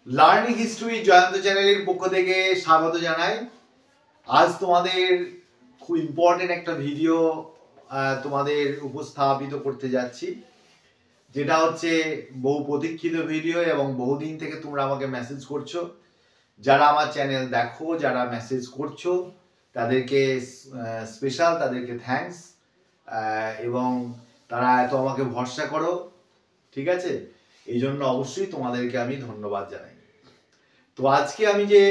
Learning history Jayanta চ্যানেলের পক্ষ থেকে স্বাগত জানাই। আজ তোমাদের খুব ইম্পর্টেন্ট একটা ভিডিও তোমাদের উপস্থাপিত করতে যাচ্ছি, যেটা হচ্ছে বহু প্রতীক্ষিত ভিডিও এবং বহুদিন থেকে তোমরা আমাকে মেসেজ করছো। যারা আমার চ্যানেল দেখো, যারা মেসেজ করছো, তাদেরকে স্পেশাল, তাদেরকে থ্যাঙ্কস। এবং তারা এত আমাকে ভরসা করো, ঠিক আছে? এই জন্য অবশ্যই তোমাদেরকে আমি ধন্যবাদ জানাই। তো আজকে আমি যে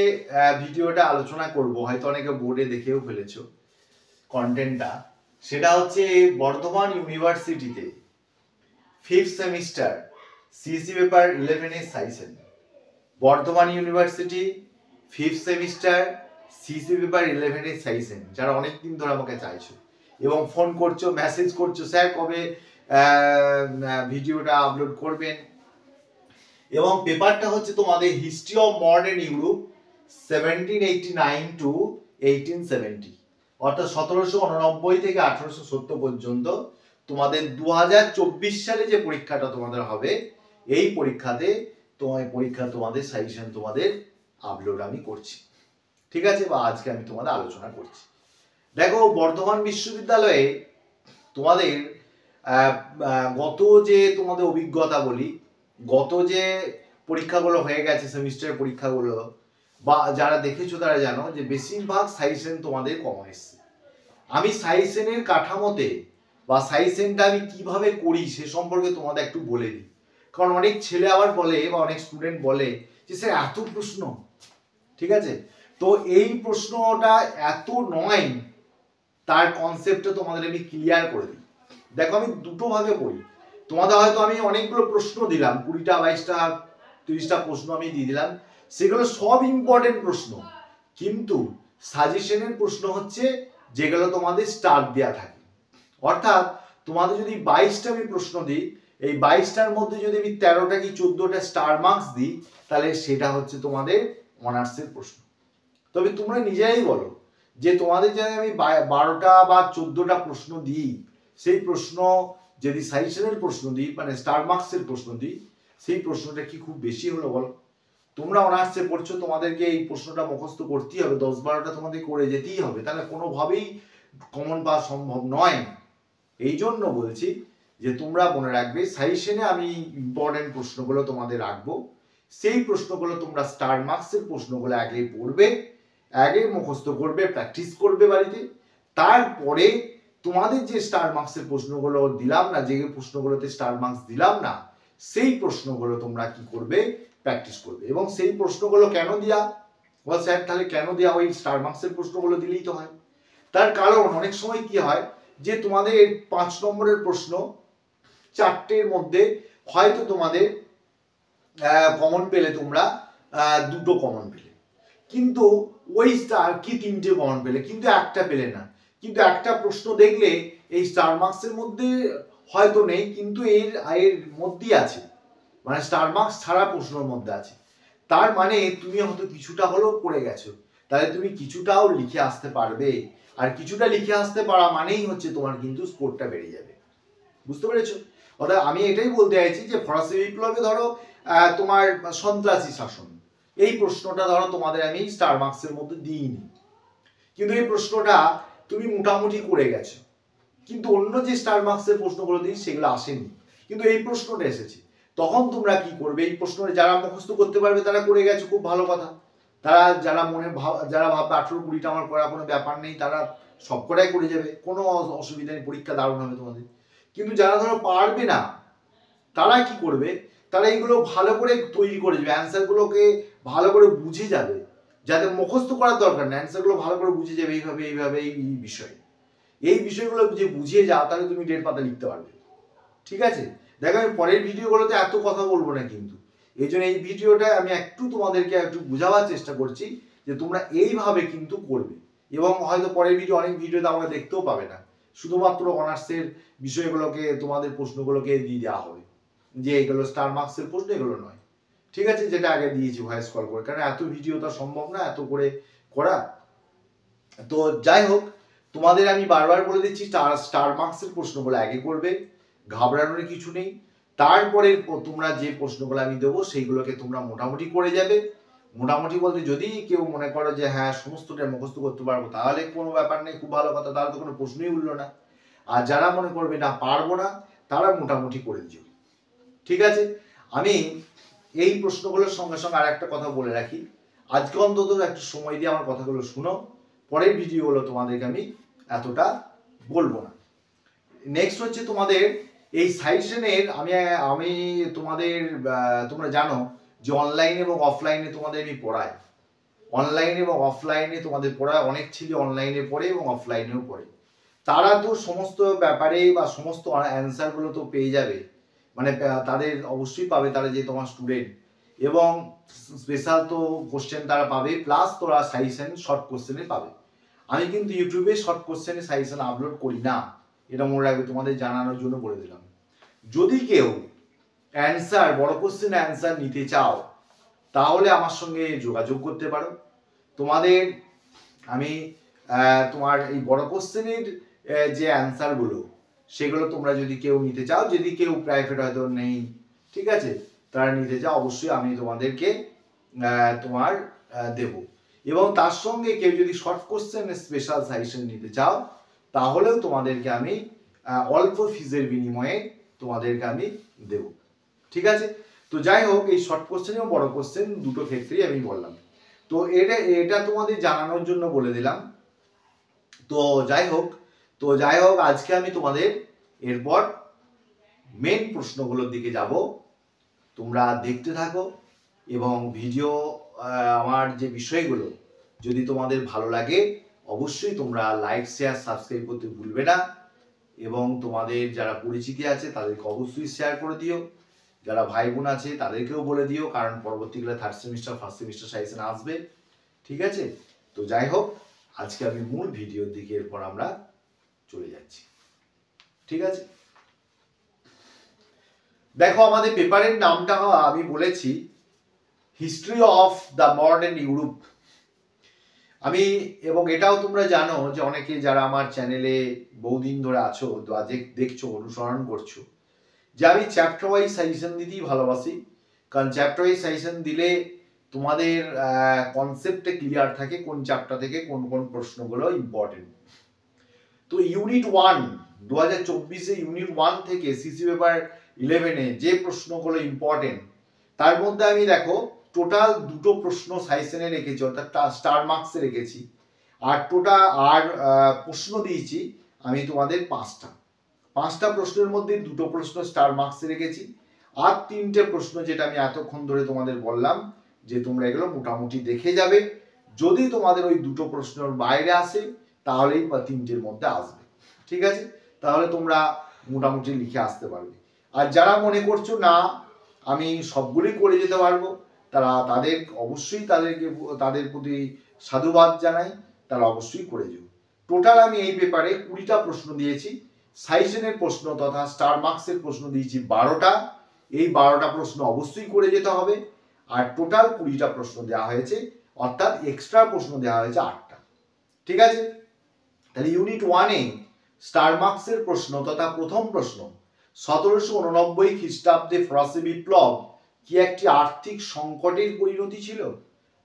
ভিডিওটা আলোচনা করব, হয়তো অনেকে বোর্ডে দেখেও ফেলেছো কন্টেন্টটা, সেটা হচ্ছে বর্ধমান ইউনিভার্সিটিতে 5th সেমিস্টার সিএসসি পেপার 11 এর সাইসেন। Bardhaman university 5th semester CSC paper 11 এর সাইসেন, যারা অনেকদিন ধরে আমাকে চাইছো এবং ফোন করছো, মেসেজ করছো, স্যার কবে ভিডিওটা আপলোড করবেন। এবং পেপারটা হচ্ছে তোমাদের history of modern Europe 1789 to 1870, অর্থাৎ 1789 থেকে 1870 পর্যন্ত। তোমাদের 2024 সালে যে পরীক্ষাটা তোমাদের হবে, এই পরীক্ষাতে তোমাদের সাজেশন তোমাদের আপলোড আমি করছি, ঠিক আছে? বা আজকে আমি তোমাদের আলোচনা করছি। দেখো, বর্ধমান বিশ্ববিদ্যালয়ে তোমাদের গত যে তোমাদের অভিজ্ঞতা বলি, গত যে পরীক্ষাগুলো হয়ে গেছে, সেমিস্টারের পরীক্ষাগুলো, বা যারা দেখেছো তারা জানো যে বেশিরভাগ সাইসেন তোমাদের কমন এসছে। আমি সাইসেনের কাঠামোতে বা সাইসেনটা আমি কিভাবে করি সে সম্পর্কে তোমাদের একটু বলে দিই। কারণ অনেক ছেলে আবার বলে বা অনেক স্টুডেন্ট বলে যে স্যার এত প্রশ্ন, ঠিক আছে? তো এই প্রশ্নটা এত নয়, তার কনসেপ্টটা তোমাদের আমি ক্লিয়ার করে দিই। দেখো, আমি দুটো ভাগে পড়ি। তোমাদের হয়তো আমি অনেকগুলো প্রশ্ন দিলাম, 20টা 22টা 30টা প্রশ্ন আমি দিয়ে দিলাম, সেগুলো সব ইম্পর্টেন্ট প্রশ্ন, কিন্তু সাজেশনের প্রশ্ন হচ্ছে যেগুলো তোমাদের স্টার দেওয়া থাকে। অর্থাৎ তোমাদের যদি 22টা আমি প্রশ্ন দিই, এই 22টার মধ্যে যদি আমি 13টা কি 14টা স্টার মার্কস দিই, তাহলে সেটা হচ্ছে তোমাদের অনার্সের প্রশ্ন। তবে তোমরা নিজেরাই বলো যে তোমাদের যদি আমি 12টা বা 14টা প্রশ্ন দিই, সেই প্রশ্ন যদি সাজেশনের প্রশ্ন দিই, মানে স্টার মার্কসের প্রশ্ন দিই, সেই প্রশ্নটা কি খুব বেশি হলো বলো? তোমরা অনার্সে পড়ছো, তোমাদেরকে এই প্রশ্নটা মুখস্থ করতেই হবে, 10-12টা তোমাদের করে যেতেই হবে, তাহলে কোনোভাবেই কমন পাওয়া সম্ভব নয়। এই জন্য বলছি যে তোমরা মনে রাখবে, সাজেশনে আমি ইম্পর্টেন্ট প্রশ্নগুলো তোমাদের রাখবো, সেই প্রশ্নগুলো তোমরা স্টার মার্কসের প্রশ্নগুলো আগে পড়বে, আগে মুখস্থ করবে, প্র্যাকটিস করবে বাড়িতে। তারপরে তোমাদের যে স্টার মার্কসের প্রশ্নগুলো দিলাম না, যে প্রশ্নগুলোতে স্টার মার্কস দিলাম না, সেই প্রশ্নগুলো তোমরা কি করবে? প্র্যাকটিস করবে। এবং সেই প্রশ্নগুলো কেন দেয়া? বল স্যার তাহলে কেন দেয়া? ওই স্টার মার্কসের প্রশ্নগুলো দিলেই তো হয়। তার কারণ অনেক সময় কি হয় যে তোমাদের 5 নম্বরের প্রশ্ন 4টের মধ্যে হয়তো তোমাদের কমন পেলে তোমরা 2টো কমন পেলে, কিন্তু ওই স্টার কি 3টে কমন পেলে, কিন্তু একটা পেলে না। কিন্তু একটা প্রশ্ন দেখলে এই স্টার মার্কসের মধ্যে হয়তো নেই, কিন্তু এর মধ্যেই আছে, মানে স্টার মার্কস ছাড়া প্রশ্নের মধ্যে আছে। তার মানে তুমি হয়তো কিছুটা হলেও পড়ে গেছো, তাহলে তুমি কিছুটাও লিখে আসতে পারবে। আর কিছুটা লিখে আসতে পারা মানেই হচ্ছে তোমার কিন্তু স্কোরটা বেড়ে যাবে। বুঝতে পেরেছো? অর্থাৎ আমি এটাই বলতে চাইছি যে ফরাসি বিপ্লবে ধরো তোমার সন্ত্রাসী শাসন, এই প্রশ্নটা ধরো তোমাদের আমি স্টার মার্কসের মধ্যে দিইনি, কিন্তু এই প্রশ্নটা তুমি মোটামুটি করে গেছো, কিন্তু অন্য যে স্টার মার্কসের প্রশ্নগুলো দিই সেগুলো আসেনি, কিন্তু এই প্রশ্নটা এসেছে। তখন তোমরা কি করবে? এই প্রশ্নটা যারা মুখস্থ করতে পারবে তারা করে গেছো, খুব ভালো কথা। তারা যারা যারা ভাববে 18-20টা আমার করা কোনো ব্যাপার নেই, তারা সবকটাই করে যাবে, কোনো অসুবিধা নেই, পরীক্ষা দারুণ হবে তোমাদের। কিন্তু যারা ধরো পারবে না, তারা কি করবে? তারা এইগুলো ভালো করে তৈরি করে যাবে, অ্যান্সারগুলোকে ভালো করে বুঝে যাবে, যাতে মুখস্থ করার দরকার নেই, অ্যান্সারগুলো ভালো করে বুঝে যাবে এইভাবে এইভাবে এই বিষয়, এই বিষয়গুলো যে বুঝিয়ে যাও, তাহলে তুমি 1.5 পাতা লিখতে পারবে, ঠিক আছে? দেখো, আমি পরের ভিডিওগুলোতে এত কথা বলবো না, কিন্তু এই জন্য এই ভিডিওটা আমি একটু তোমাদেরকে একটু বোঝাবার চেষ্টা করছি যে তোমরা এইভাবে কিন্তু করবে। এবং হয়তো পরের ভিডিও, অনেক ভিডিওতে আমাকে দেখতেও পাবে না, শুধুমাত্র অনার্সের বিষয়গুলোকে, তোমাদের প্রশ্নগুলোকে দিয়ে দেওয়া হবে, যে এগুলো স্টার মার্কসের প্রশ্ন, এগুলো নয়, ঠিক আছে? যেটা আগে দিয়েছি ভয়েস কল করে, কারণ এত ভিডিও তো সম্ভব না এত করে করা। তো যাই হোক, তোমাদের আমি বারবার বলে দিচ্ছি, স্টার মার্কসের প্রশ্নগুলো আগে করবে, ঘাবড়ানোর কিছু নেই। তারপরে তোমরা যে প্রশ্নগুলো আমি দেবো সেইগুলোকে তোমরা মোটামুটি করে যাবে। মোটামুটি বলতে যদি কেউ মনে করো যে হ্যাঁ সমস্তটা মুখস্থ করতে পারবো, তাহলে কোনো ব্যাপার নেই, খুব ভালো কথা, তাহলে তো কোনো প্রশ্নই উঠলো না। আর যারা মনে করবে না পারবো না, তারা মোটামুটি করে দিও। ঠিক আছে, আমি এই প্রশ্নগুলোর সঙ্গে সঙ্গে আর একটা কথা বলে রাখি, আজকে অন্তত একটু সময় দিয়ে আমার কথাগুলো শুনো, পরের ভিডিওগুলো তোমাদেরকে আমি এতটা বলবো না। নেক্সট হচ্ছে তোমাদের এই সাজেশনের আমি তোমাদের তোমরা জানো যে অনলাইন এবং অফলাইনে তোমাদের আমি পড়াই। অনলাইন এবং অফলাইনে তোমাদের পড়ায়, অনেক ছেলে অনলাইনে পড়ে এবং অফলাইনেও পড়ে। তারা তো সমস্ত ব্যাপারে বা সমস্ত অ্যান্সারগুলো তো পেয়ে যাবে, মানে তাদের অবশ্যই পাবে, তারা যে তোমার স্টুডেন্ট, এবং স্পেশাল তো কোশ্চেন তারা পাবে, প্লাস তোরা সাজেশন শর্ট কোশ্চেনে পাবে। আমি কিন্তু ইউটিউবে শর্ট কোশ্চেনে সাজেশন আপলোড করি না, এটা মনে রাখবে, তোমাদের জানানোর জন্য বলে দিলাম। যদি কেউ অ্যান্সার, বড় কোশ্চেন অ্যান্সার নিতে চাও, তাহলে আমার সঙ্গে যোগাযোগ করতে পারো। তোমাদের আমি তোমার এই বড় কোশ্চেনের যে অ্যান্সারগুলো, সেগুলো তোমরা যদি কেউ নিতে চাও, যদি কেউ প্রাইভেট হয়তো নেই, ঠিক আছে, তারা নিতে চাও, অবশ্যই আমি তোমাদেরকে তোমার দেব। এবং তার সঙ্গে কেউ যদি শর্ট কোশ্চেন স্পেশাল সাজেশন নিতে চাও, তাহলেও তোমাদেরকে আমি অল্প ফিজের বিনিময়ে তোমাদেরকে আমি দেব। ঠিক আছে, তো যাই হোক, এই শর্ট কোশ্চেন এবং বড় কোশ্চেন দুটো ক্ষেত্রেই আমি বললাম। তো এটা তোমাদের জানানোর জন্য বলে দিলাম। তো যাই হোক, আজকে আমি তোমাদের এরপর মেন প্রশ্নগুলোর দিকে যাব, তোমরা দেখতে থাকো। এবং ভিডিও আমার যে বিষয়গুলো যদি তোমাদের ভালো লাগে, অবশ্যই তোমরা লাইক শেয়ার সাবস্ক্রাইব করতে ভুলবে না। এবং তোমাদের যারা পরিচিতি আছে তাদেরকে অবশ্যই শেয়ার করে দিও, যারা ভাই বোন আছে তাদেরকেও বলে দিও, কারণ পরবর্তীকালে third semester first semester suggestion আসবে। ঠিক আছে, তো যাই হোক, আজকে আমি মূল ভিডিওর দিকে এরপর আমরা চলে যাচ্ছি। ঠিক আছে, দেখো আমাদের পেপারের নামটা আমি বলেছি history of the modern Europe. আমি, এবং এটাও তোমরা জানো যে অনেকে যারা আমার চ্যানেলে বহুদিন ধরে আছো, দেখছো, অনুসরণ করছো, যে আমি চ্যাপ্টার ওয়াইজ সাজেশন দিতেই ভালোবাসি। কারণ চ্যাপ্টার ওয়াইজ সাজেশন দিলে তোমাদের কনসেপ্টে ক্লিয়ার থাকে কোন চ্যাপ্টার থেকে কোন কোন প্রশ্নগুলো ইম্পর্টেন্ট। তো ইউনিট 1 2024-এ ইউনিট 1 থেকে সিসি পেপার 11-এ যে প্রশ্নগুলো ইম্পর্টেন্ট, তার মধ্যে আমি দেখো টোটাল দুটো প্রশ্ন সাজেশনে রেখেছি, অর্থাৎ স্টার মার্কসে রেখেছি। আর প্রশ্ন দিয়েছি আমি তোমাদের পাঁচটা প্রশ্নের মধ্যে দুটো প্রশ্ন স্টার মার্কসে রেখেছি। আর তিনটে প্রশ্ন যেটা আমি এতক্ষণ ধরে তোমাদের বললাম যে তোমরা এগুলো মোটামুটি দেখে যাবে, যদি তোমাদের ওই দুটো প্রশ্নের বাইরে আসে তাহলেই তিনটের মধ্যে আসবে। ঠিক আছে, তাহলে তোমরা মোটামুটি লিখে আসতে পারবে। আর যারা মনে করছো না আমি সবগুলোই করে যেতে পারবো, তাদের প্রতি সাধুবাদ জানাই, তারা অবশ্যই করে যাও। টোটাল আমি এই পেপারে 20টা প্রশ্ন দিয়েছি, সাজেশনের প্রশ্ন তথা স্টার মার্কসের প্রশ্ন দিয়েছি 12টা। এই 12টা প্রশ্ন অবশ্যই করে যেতে হবে। আর টোটাল 20টা প্রশ্ন দেওয়া হয়েছে, অর্থাৎ এক্সট্রা প্রশ্ন দেওয়া হয়েছে 8টা। ঠিক আছে, তাহলে ইউনিট 1-এ স্টার মার্কসের প্রশ্ন তথা প্রথম প্রশ্ন, 1789 খ্রিস্টাব্দে ফরাসি বিপ্লব কি একটি আর্থিক সংকটের পরিণতি ছিল?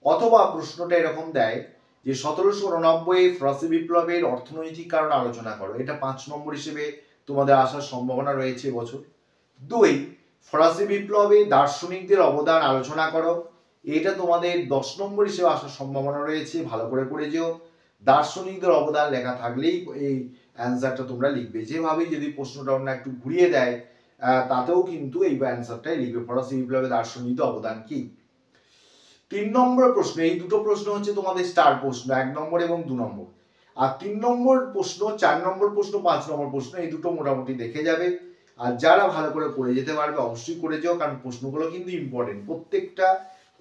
অথবা প্রশ্নটা এরকম দেয় যে 1789 ফরাসি বিপ্লবের অর্থনৈতিক কারণ আলোচনা করো, এটা 5 নম্বর হিসেবে তোমাদের আসার সম্ভাবনা রয়েছে এবছর। 2 ফরাসি বিপ্লবে দার্শনিকদের অবদান আলোচনা করো, এটা তোমাদের 10 নম্বর হিসেবে আসার সম্ভাবনা রয়েছে, ভালো করে পড়ে যেও। দার্শনিকদের অবদান লেখা থাকলেই এই অ্যান্সারটা তোমরা লিখবে। যেভাবেই যদি প্রশ্নটা অন্য একটু ঘুরিয়ে দেয় তাতেও কিন্তু এই অ্যান্সারটাই লিখবে, ফরাসি বিপ্লবে দার্শনিকদের অবদান কি। 3 নম্বর প্রশ্ন, এই দুটো প্রশ্ন হচ্ছে তোমাদের স্টার প্রশ্ন, 1 নম্বর এবং 2 নম্বর। আর 3 নম্বর প্রশ্ন, 4 নম্বর প্রশ্ন, 5 নম্বর প্রশ্ন, এই দুটো মোটামুটি দেখে যাবে। আর যারা ভালো করে পড়ে যেতে পারবে অবশ্যই করে যাও, কারণ প্রশ্নগুলো কিন্তু ইম্পর্টেন্ট, প্রত্যেকটা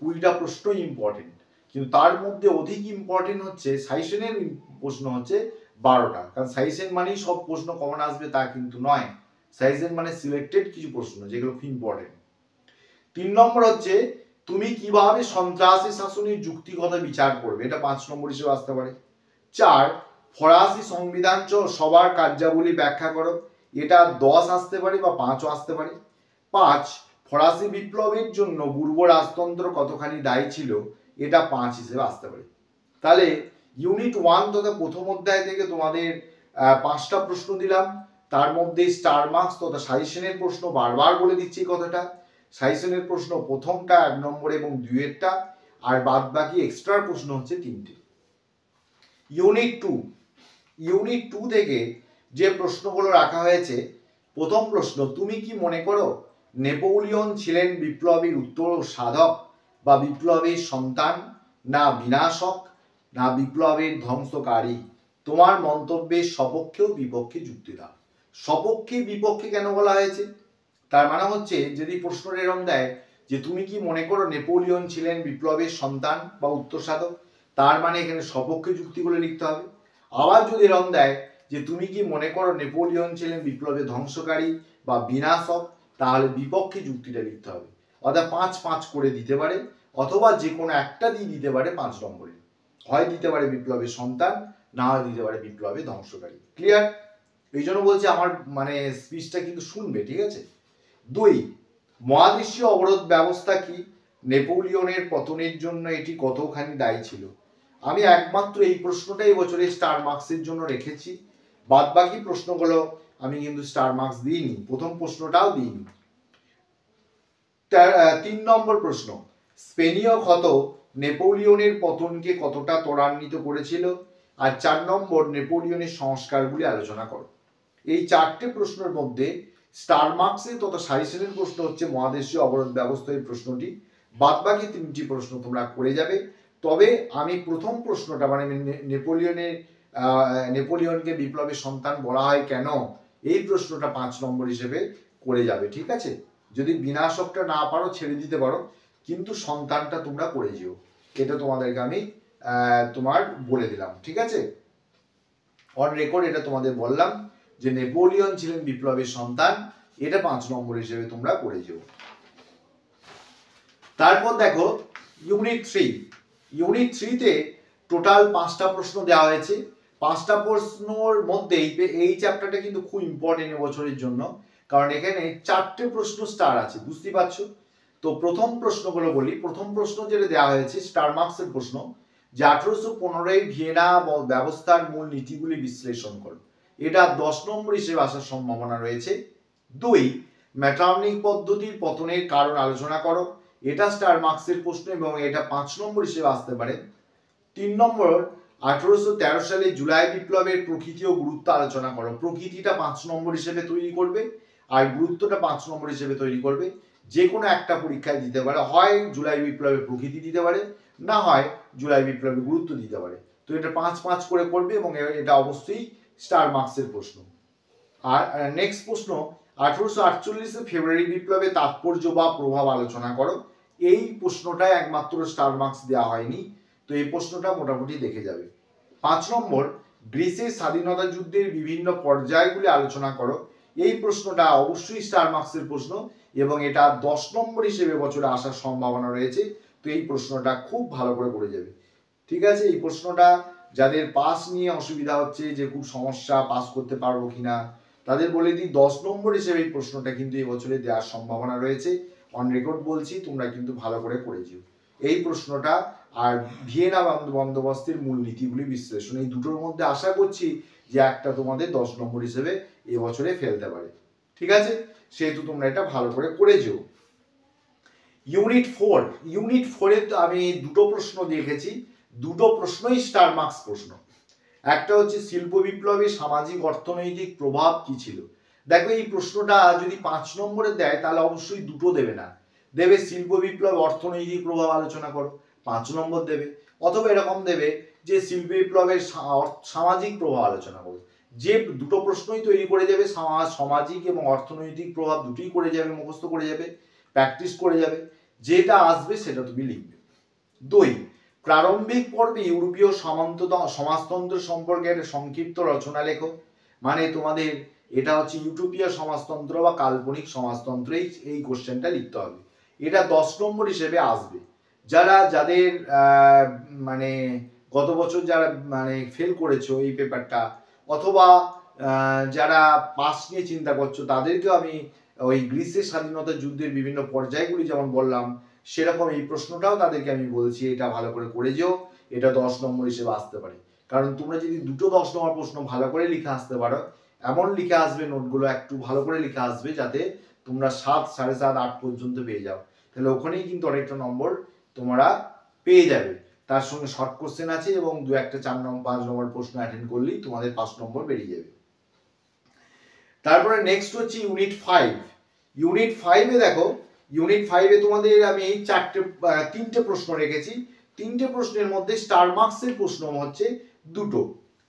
20টা প্রশ্ন ইম্পর্টেন্ট। কিন্তু তার মধ্যে অধিক ইম্পর্টেন্ট হচ্ছে সাজেশনের প্রশ্ন হচ্ছে 12টা। কারণ সাজেশন মানেই সব প্রশ্ন কমন আসবে তা কিন্তু নয়, সাজেশন মানে সিলেক্টেড কিছু প্রশ্ন যেগুলো খুব ইম্পর্টেন্ট। 3 নম্বর হচ্ছে তুমি কিভাবে সন্ত্রাসী শাসনের যুক্তিগত বিচার করবে, এটা 5 নম্বর হিসেবে আসতে পারে। 4 ফরাসি সংবিধান সভার কার্যাবলী ব্যাখ্যা করো, এটা 10 আসতে পারে বা 5ও আসতে পারে। 5 ফরাসি বিপ্লবের জন্য পূর্ব রাজতন্ত্র কতখানি দায়ী ছিল, এটা 5 হিসেবে আসতে পারে। তাহলে ইউনিট 1 তথা প্রথম অধ্যায় থেকে তোমাদের 5টা প্রশ্ন দিলাম, তার মধ্যে স্টার মার্কস তথা সাজেশনের প্রশ্ন বারবার বলে দিচ্ছি কথাটা, সাজেশনের প্রশ্ন প্রথমটা 1 নম্বর এবং 2 এরটা, আর বাদ বাকি এক্সট্রা প্রশ্ন হচ্ছে 3টে। ইউনিট 2 থেকে যে প্রশ্নগুলো রাখা হয়েছে, প্রথম প্রশ্ন, তুমি কি মনে করো নেপোলিয়ন ছিলেন বিপ্লবীর উত্তর সাধক বা বিপ্লবীর সন্তান, না বিনাশক, না বিপ্লবের ধ্বংসকারী? তোমার মন্তব্যের সপক্ষে ও বিপক্ষে যুক্তি দাও। সপক্ষে বিপক্ষে কেন বলা হয়েছে? তার মানে হচ্ছে যদি প্রশ্নটা এরকম দেয় যে তুমি কি মনে করো নেপোলিয়ন ছিলেন বিপ্লবের সন্তান বা উত্তর সাধক, তার মানে এখানে সপক্ষে যুক্তিগুলো লিখতে হবে। আবার যদি এরকম দেয় যে তুমি কি মনে করো নেপোলিয়ন ছিলেন বিপ্লবের ধ্বংসকারী বা বিনাশক, তাহলে বিপক্ষে যুক্তিটা লিখতে হবে। অর্থাৎ 5-5 করে দিতে পারে, অথবা যে কোনো একটা দিয়ে দিতে পারে 5 নম্বরে, হয় দিতে পারে বিপ্লবের সন্তান, না হয় দিতে পারে বিপ্লবের ধ্বংসকারী। ক্লিয়ার? এই জন্য বলছি আমার মানে স্পিচটা কিন্তু শুনবে, ঠিক আছে? 2 মহাদেশীয় অবরোধ ব্যবস্থা কি? নেপোলিয়নের পতনের জন্য এটি কতখানি দায়ী ছিল? আমি একমাত্র এই প্রশ্নটাই বছরে স্টার মার্কসের জন্য রেখেছি, বাদ বাকি প্রশ্নগুলো আমি কিন্তু স্টার মার্কস দিইনি, প্রথম প্রশ্নটাও দিইনি। 3 নম্বর প্রশ্ন, স্পেনীয় ক্ষত নেপোলিয়নের পতনকে কতটা ত্বরান্বিত করেছিল? আর 4 নম্বর, নেপোলিয়নের সংস্কারগুলি আলোচনা করো। এই 4টে প্রশ্নের মধ্যে স্টার মার্কসের তথা সাজেশনের প্রশ্ন হচ্ছে মহাদেশীয় অবরোধ ব্যবস্থা, এই প্রশ্নটি। বাদ বাকি 3টি প্রশ্ন তোমরা করে যাবে। তবে আমি প্রথম প্রশ্নটা মানে নেপোলিয়নকে বিপ্লবের সন্তান বলা হয় কেন, এই প্রশ্নটা 5 নম্বর হিসেবে করে যাবে, ঠিক আছে? যদি বিনাশকটা না পারো ছেড়ে দিতে পারো, কিন্তু সন্তানটা তোমরা করে যেও, এটা তোমাদেরকে আমি তোমার বলে দিলাম, ঠিক আছে? অন রেকর্ড এটা তোমাদের বললাম যে নেপোলিয়ন ছিলেন বিপ্লবের সন্তান, এটা 5 নম্বর হিসেবে তোমরা করে যেও। তারপর দেখো ইউনিট 3 তে টোটাল 5টা প্রশ্ন দেওয়া হয়েছে। 5টা প্রশ্নের মধ্যে এই চ্যাপ্টারটা কিন্তু খুব ইম্পর্টেন্ট বছরের জন্য, কারণ এখানে 4টে প্রশ্ন স্টার আছে, বুঝতে পারছো? তো প্রথম প্রশ্নগুলো বলি। প্রথম প্রশ্ন যেটা দেওয়া হয়েছে স্টার মার্কসের প্রশ্ন, যে 1815 ভিয়েনা ব্যবস্থার মূল নীতিগুলি বিশ্লেষণ করো। এটা 10 নম্বর হিসেবে আসার সম্ভাবনা রয়েছে। 2 ম্যাটার্নিক পদ্ধতির পতনের কারণ আলোচনা করো। এটা স্টার মার্কসের প্রশ্ন এবং এটা 5 নম্বর হিসেবে আসতে পারে। 3 নম্বর, 1813 সালে জুলাই বিপ্লবের প্রকৃতি ও গুরুত্ব আলোচনা করো। প্রকৃতিটা 5 নম্বর হিসেবে তৈরি করবে আর গুরুত্বটা 5 নম্বর হিসেবে তৈরি করবে। যে কোনো একটা পরীক্ষায় দিতে পারে, হয় জুলাই বিপ্লবের প্রকৃতি দিতে পারে, না হয় জুলাই বিপ্লবের গুরুত্ব দিতে পারে। তো এটা 5-5 করে করবে এবং এটা অবশ্যই স্টার মার্কসের প্রশ্ন। আর নেক্সট প্রশ্ন, 1848 ফেব্রুয়ারি বিপ্লবে তাৎপর্য বা প্রভাব আলোচনা করো। এই প্রশ্নটাই একমাত্র স্টার মার্কস দেওয়া হয়নি, তো এই প্রশ্নটা মোটামুটি দেখে যাবে। 5 নম্বর, গ্রিসের স্বাধীনতা যুদ্ধের বিভিন্ন পর্যায়গুলি আলোচনা করো। এই প্রশ্নটা অবশ্যই স্টার মার্কসের প্রশ্ন এবং এটা 10 নম্বর হিসেবে বছরে আসার সম্ভাবনা রয়েছে। তো এই প্রশ্নটা খুব ভালো করে যাবে, ঠিক আছে? এই প্রশ্নটা যাদের পাস নিয়ে অসুবিধা হচ্ছে যে খুব সমস্যা, পাস করতে পারবো কিনা, তাদের বলে দিই 10 নম্বর হিসেবে এই প্রশ্নটা কিন্তু এই বছরে দেওয়ার সম্ভাবনা রয়েছে। অন রেকর্ড বলছি, তোমরা কিন্তু ভালো করে যেও এই প্রশ্নটা। আর ভিয়েনা বন্দোবস্তের মূল নীতিগুলি বিশ্লেষণ, এই দুটোর মধ্যে আশা করছি যে একটা তোমাদের 10 নম্বর হিসেবে এবছরে ফেলতে পারে, ঠিক আছে? সেহেতু তোমরা এটা ভালো করে যেও। ইউনিট 4 এ আমি দুটো প্রশ্ন দেখেছি, দুটো প্রশ্নই স্টার মার্কস প্রশ্ন। একটা হচ্ছে শিল্প বিপ্লবে সামাজিক অর্থনৈতিক প্রভাব কি ছিল। দেখো এই প্রশ্নটা যদি 5 নম্বরে দেয় তাহলে অবশ্যই দুটো দেবে না, দেবে শিল্প বিপ্লব অর্থনৈতিক প্রভাব আলোচনা করো, 5 নম্বর দেবে। অথবা এরকম দেবে যে শিল্প বিপ্লবের সামাজিক প্রভাব আলোচনা করো। যে দুটো প্রশ্নই তৈরি করে যাবে, সামাজিক এবং অর্থনৈতিক প্রভাব দুটোই করে যাবে, মুখস্থ করে যাবে, প্র্যাকটিস করে যাবে, যেটা আসবে সেটা তুমি লিখবে। 2 প্রারম্ভিক পর্বে ইউরোপীয় সমাজতন্ত্র সম্পর্কে একটা সংক্ষিপ্ত রচনা লেখো। মানে তোমাদের এটা হচ্ছে ইউটোপিয়া সমাজতন্ত্র বা কাল্পনিক সমাজতন্ত্র, এই কোশ্চেনটা লিখতে হবে। এটা 10 নম্বর হিসেবে আসবে। যাদের মানে গত বছর যারা মানে ফেল করেছো এই পেপারটা, অথবা যারা পাস নিয়ে চিন্তা করছো, তাদেরকেও আমি ওই গ্রিসের স্বাধীনতা যুদ্ধের বিভিন্ন পর্যায়গুলি যেমন বললাম, সেরকম এই প্রশ্নটাও তাদেরকে আমি বলছি এটা ভালো করে যেও, এটা 10 নম্বর হিসেবে আসতে পারে। কারণ তোমরা যদি দুটো 10 নম্বর প্রশ্ন ভালো করে লিখে আসতে পারো, এমন লিখে আসবে নোটগুলো একটু ভালো করে লিখে আসবে যাতে তোমরা 7, 7.5, 8 পর্যন্ত পেয়ে যাও, তাহলে ওখানেই কিন্তু অনেকটা নম্বর তোমরা পেয়ে যাবে। তার সঙ্গে শর্ট কোশ্চেন আছে এবং 2-1টা 4 নম্বর 5 নম্বর প্রশ্ন অ্যাটেন্ড করলেই তোমাদের 5 নম্বর বেরিয়ে যাবে। তারপরে নেক্সট হচ্ছে ইউনিট 5। ইউনিট 5-এ দেখো, ইউনিট 5-এ তোমাদের আমি 3টে প্রশ্ন রেখেছি। 3টে প্রশ্নের মধ্যে স্টার মার্কসের প্রশ্ন হচ্ছে 2টো।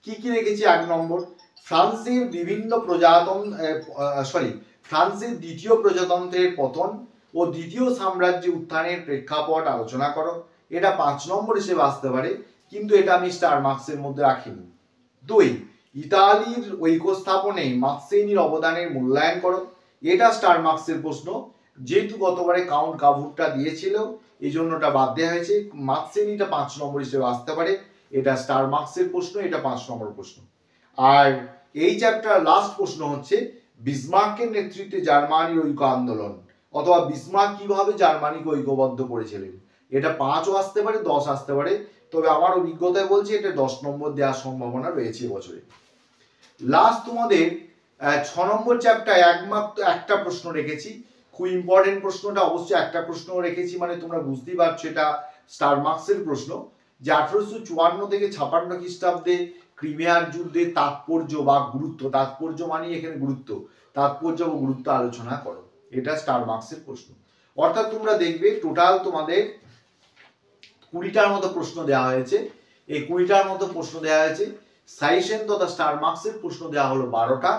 কি কি রেখেছি? 1 নম্বর, ফ্রান্সের বিভিন্ন ফ্রান্সের দ্বিতীয় প্রজাতন্ত্রের পতন ও দ্বিতীয় সাম্রাজ্য উত্থানের প্রেক্ষাপট আলোচনা করো। এটা 5 নম্বর হিসেবে আসতে পারে, কিন্তু এটা আমি স্টার মার্কসের মধ্যে রাখিনি। 2, ইতালির ঐক্য স্থাপনে মার্কসেনির অবদানের মূল্যায়ন করো। এটা স্টার মার্কসের প্রশ্ন, যেহেতু গতবারে কাউন্ট কাভুরটা দিয়েছিল এই জন্য ওটা বাদ দেওয়া হয়েছে। মার্কসেনিটা 5 নম্বর হিসেবে আসতে পারে, এটা স্টার মার্কসের প্রশ্ন, এটা 5 নম্বর প্রশ্ন। আর এই চ্যাপ্টার লাস্ট প্রশ্ন হচ্ছে বিসমার্কের নেতৃত্বে জার্মানির ঐক্য আন্দোলন, অথবা বিসমার্ক কিভাবে জার্মানিকে ঐক্যবদ্ধ করেছিলেন। এটা 5ও আসতে পারে, 10 আসতে পারে, তবে আমার অভিজ্ঞতায় বলছে এটা 10 নম্বর দেওয়ার সম্ভাবনা রয়েছে বছরে। লাস্ট তোমাদের 6 নম্বর চ্যাপ্টারে একমাত্র একটা প্রশ্ন রেখেছি, খুব ইম্পর্টেন্ট প্রশ্নটা, অবশ্যই একটা প্রশ্ন রেখেছি মানে তোমরা বুঝতেই পারছো এটা স্টার মার্কসের প্রশ্ন, যে 1854 থেকে 56 খ্রিস্টাব্দে ক্রিমিয়ার যুদ্ধে তাৎপর্য বা গুরুত্ব, তাৎপর্য মানে এখানে গুরুত্ব, তাৎপর্য ও গুরুত্ব আলোচনা করো। এটা স্টার মার্কসের প্রশ্ন। অর্থাৎ তোমরা দেখবে টোটাল তোমাদের 20টার মতো প্রশ্ন দেওয়া হয়েছে। এই 20টার মতো প্রশ্ন দেওয়া হয়েছে, সাইসেন তথা স্টার মার্কসের প্রশ্ন দেওয়া হলো 12টা,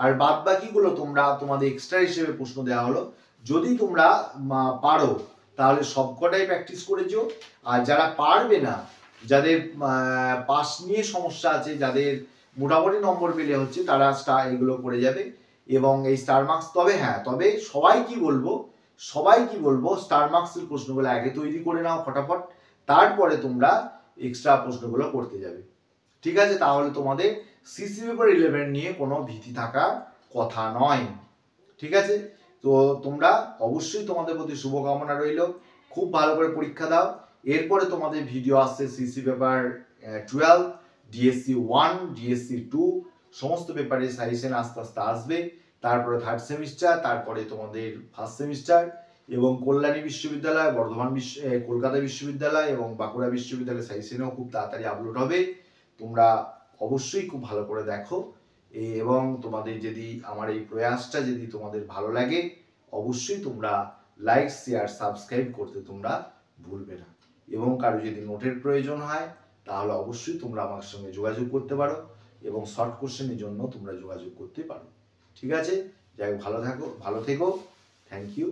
আর বাদ বাকিগুলো তোমরা তোমাদের এক্সট্রা হিসেবে প্রশ্ন দেওয়া হলো। যদি তোমরা পারো তাহলে সবকটাই প্র্যাকটিস করেছো, আর যারা পারবে না, যাদের পাস নিয়ে সমস্যা আছে, যাদের মোটামুটি নম্বর পেলে হচ্ছে, তারা এগুলো করে যাবে। এবং এই স্টার মার্কস, তবে হ্যাঁ, তবে সবাই কি বলবো স্টার মার্কসের প্রশ্নগুলো আগে তৈরি করে নাও ফটাফট, তারপরে তোমরা এক্সট্রা প্রশ্নগুলো করতে যাবে। ঠিক আছে? তাহলে তোমাদের সিসি পেপার 11 নিয়ে কোনো ভীতি থাকার কথা নয়। ঠিক আছে? তো তোমরা অবশ্যই, তোমাদের প্রতি শুভকামনা রইল, খুব ভালো করে পরীক্ষা দাও। এরপরে তোমাদের ভিডিও আসছে সিসি পেপার 12, ডিএসসি 1, ডিএসসি 2 সমস্ত পেপারে সাজেশন আস্তে আস্তে আসবে। তারপরে 3rd সেমিস্টার, তারপরে তোমাদের 1st সেমিস্টার, এবং কল্যাণী বিশ্ববিদ্যালয়, কলকাতা বিশ্ববিদ্যালয় এবং বাঁকুড়া বিশ্ববিদ্যালয়ের সাজেশনও খুব তাড়াতাড়ি আপলোড হবে। তোমরা অবশ্যই খুব ভালো করে দেখো, এবং তোমাদের যদি আমার এই প্রয়াসটা যদি তোমাদের ভালো লাগে, অবশ্যই তোমরা লাইক, শেয়ার, সাবস্ক্রাইব করতে তোমরা ভুলবে না। এবং কারো যদি নোটের প্রয়োজন হয় তাহলে অবশ্যই তোমরা আমার সঙ্গে যোগাযোগ করতে পারো, এবং শর্ট কোশ্চেনের জন্য তোমরা যোগাযোগ করতে পারো। ঠিক আছে? যাই হোক, ভালো থেকো, থ্যাংক ইউ।